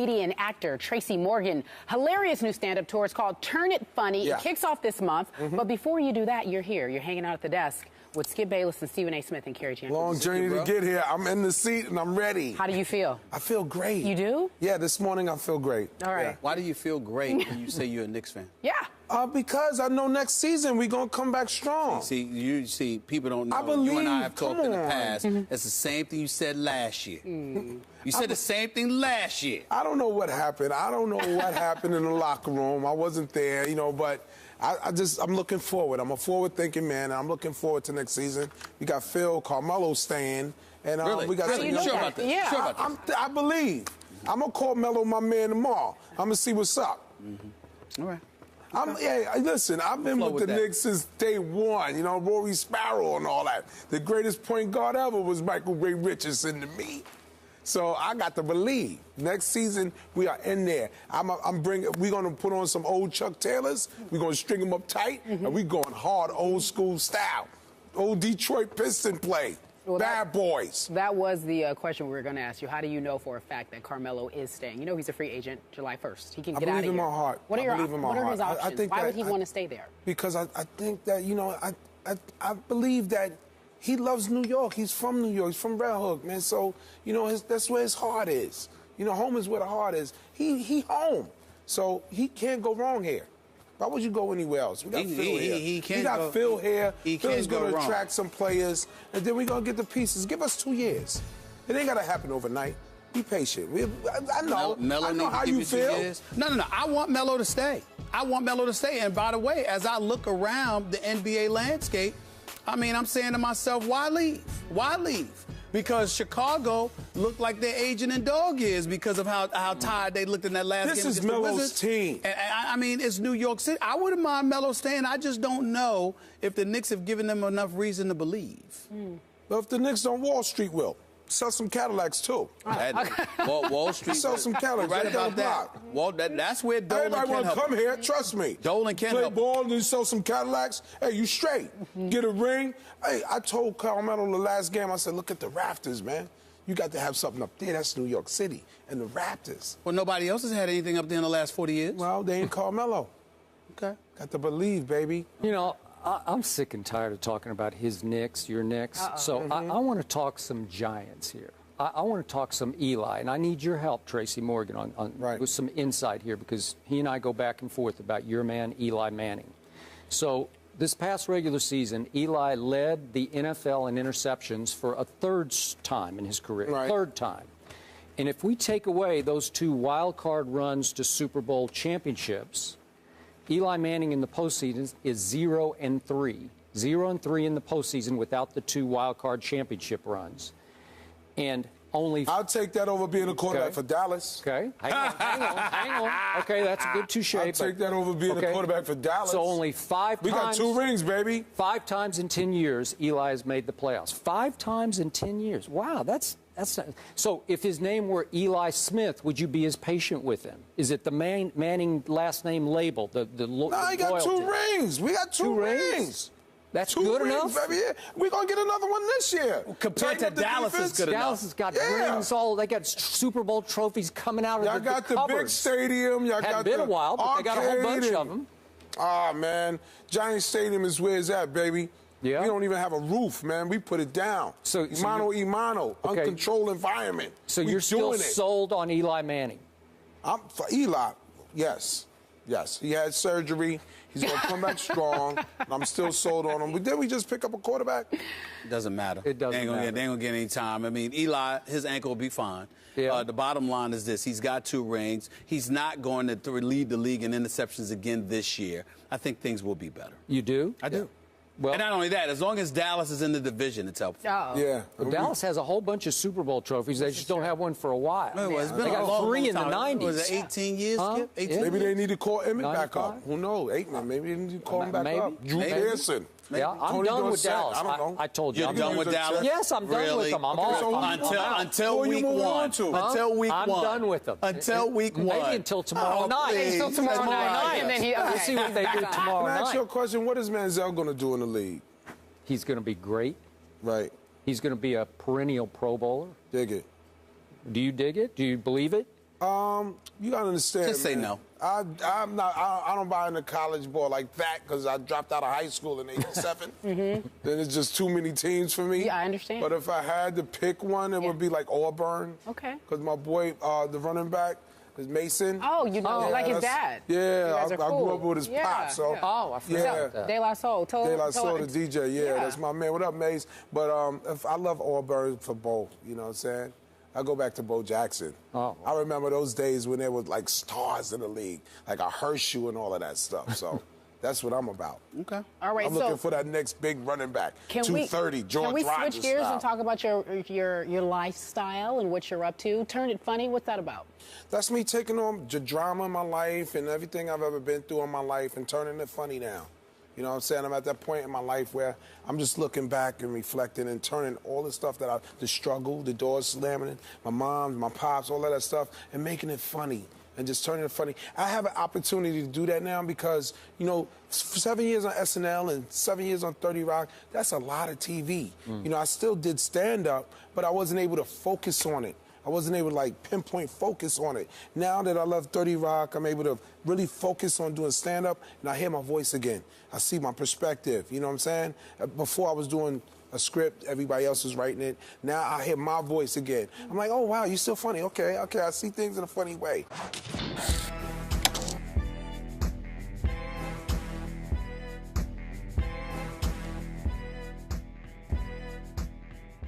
Comedian, actor Tracy Morgan, hilarious new stand-up tour. It's called Turn It Funny. Yeah. It kicks off this month. But before you do that, you're here. You're hanging out at the desk with Skip Bayless and Stephen A. Smith and Carrie Chan. Long journey to get here. I'm in the seat and I'm ready. How do you feel? I feel great. You do? Yeah, this morning I feel great. All right. Yeah. Why do you feel great when you say you're a Knicks fan? Yeah. Because I know next season we're going to come back strong. See, people don't know. I believe, you and I have talked in the come past. It's the same thing you said last year. You said the same thing last year. I don't know what happened. I don't know what happened in the locker room. I wasn't there, but I'm looking forward. I'm a forward-thinking man, and I'm looking forward to next season. We got Phil, Carmelo staying, and Really? we got Really? some Sure about that? Yeah. Sure about that? I believe. I'm going to call Melo my man tomorrow. I'm going to see what's up. All right. Listen, I've been with the Knicks since day one. Rory Sparrow and all that. The greatest point guard ever was Michael Ray Richardson to me. So I got to believe. Next season, we are in there. We're going to put on some old Chuck Taylors. We're going to string them up tight, and we're going hard, old school style. Old Detroit Piston play. Well, Bad boys. That was the question we were going to ask you. How do you know for a fact that Carmelo is staying? You know he's a free agent July 1st. He can get out of here. I believe in my heart. What are his options? Why would he want to stay there? Because I think that, I believe that he loves New York. He's from New York. He's from Red Hook, man. So, that's where his heart is. Home is where the heart is. He home. So he can't go wrong here. Why would you go anywhere else? We got Phil here. He got Phil here. Phil's going to attract some players, and then we're going to get the pieces. Give us 2 years. It ain't got to happen overnight. Be patient. I know how you feel. No. I want Melo to stay. And by the way, as I look around the NBA landscape, I'm saying to myself, why leave? Why leave? Because Chicago looked like they're aging in dog years because of how tired they looked in that last game. This is Melo's team. And it's New York City. I wouldn't mind Melo staying. I just don't know if the Knicks have given them enough reason to believe. Well, if the Knicks on Wall Street will. Sell some Cadillacs, too. Wall Street. Sell some Cadillacs. Right about that. Well, that's where Dolan Everybody want to come here. Trust me. Dolan can play help. ball and you sell some Cadillacs. Hey, you straight. Get a ring. Hey, I told Carmelo the last game, I said, look at the rafters, man. You got to have something up there. That's New York City. And the Raptors. Well, nobody else has had anything up there in the last 40 years. Well, they ain't Carmelo. Okay. Got to believe, baby. I'm sick and tired of talking about his Knicks, your Knicks. So I want to talk some Giants here. I want to talk some Eli, and I need your help, Tracy Morgan, with some insight here because he and I go back and forth about your man, Eli Manning. So this past regular season, Eli led the NFL in interceptions for a third time in his career, third time. And if we take away those 2 wild card runs to Super Bowl championships, Eli Manning in the postseason is 0-3. 0-3 in the postseason without the 2 wild card championship runs. And only... I'll take that over being a quarterback for Dallas. Okay. Hang on. Okay, that's a good touche. I'll take that over being a quarterback for Dallas. So only 5 times... We got 2 rings, baby. 5 times in 10 years, Eli has made the playoffs. 5 times in 10 years. Wow, that's so if his name were Eli Smith, would you be as patient with him? Is it the Manning last name label? No, he got 2 rings. We got 2 rings. That's 2 good rings, enough. Baby. We're gonna get another one this year. Compared to Dallas, is good enough. Dallas has got rings. They got Super Bowl trophies coming out of y'all the got the cupboards. big stadium. Y'all Hadn't got been the a while, but they got a whole bunch of them. Man, Giant Stadium is where it's at, baby. Yeah. We don't even have a roof, man. We put it down. Imano, uncontrolled environment. So you're still sold on Eli Manning? For Eli, yes. Yes, he had surgery. He's going to come back strong. I'm still sold on him. But didn't we just pick up a quarterback? It doesn't matter. It doesn't matter. They ain't going to get any time. Eli, his ankle will be fine. Yeah. The bottom line is this. He's got 2 rings. He's not going to lead the league in interceptions again this year. I think things will be better. You do? I do. Yeah. Well, and not only that, as long as Dallas is in the division, it's helpful. Yeah. Well, Dallas has a whole bunch of Super Bowl trophies. They just don't have one for a while. It's been they got 3 in the 90s. Was it 18 years, Skip? 18 Maybe they need to call Emmett 95? back up. Who knows? 8 man. Maybe they need to call him back up. Drew Pearson. Yeah, I'm done with Dallas. I don't know. I told you. You're done with Dallas? Yes, I'm done with them. I'm off. Until week 1. Until week 1. I'm done with them. Until week 1. Maybe until tomorrow night. Until tomorrow night. And then we'll see what they do tomorrow night. Can I ask you a question? What is Manziel going to do in the league? He's going to be great. Right. He's going to be a perennial Pro Bowler. Dig it. Do you dig it? Do you believe it? You gotta understand. Just say man. no. I'm not. I don't buy into college ball like that because I dropped out of high school in '87. Then it's just too many teams for me. Yeah, I understand. But if I had to pick one, it would be like Auburn. Okay. Because my boy, the running back, is Mason. Oh, you know, like his dad. Yeah, I cool. grew up with his pop. So. Yeah. Oh, I forgot that. De La Soul. De La Soul, the DJ. Yeah, that's my man. What up, Mace? But if I love Auburn for Bo. You know what I'm saying? I go back to Bo Jackson. Oh. I remember those days when there was like stars in the league, like a Hershey and all of that stuff. So that's what I'm about. Okay. All right. I'm looking for that next big running back. 230, George Can we Rogers switch gears style. and talk about your lifestyle and what you're up to? Turn It Funny. What's that about? That's me taking on the drama in my life and everything I've ever been through in my life and turning it funny now. You know what I'm saying? I'm at that point in my life where I'm just looking back and reflecting and turning all the stuff the struggle, the doors slamming, my mom, my pops, all of that stuff, and making it funny and just turning it funny. I have an opportunity to do that now because, you know, 7 years on SNL and 7 years on 30 Rock, that's a lot of TV. You know, I still did stand-up, but I wasn't able to focus on it. I wasn't able to, like, pinpoint focus on it. Now that I love 30 Rock, I'm able to really focus on doing stand-up, and I hear my voice again. I see my perspective, you know what I'm saying? Before I was doing a script, everybody else was writing it. Now I hear my voice again. I'm like, oh, wow, you're still funny. Okay, I see things in a funny way.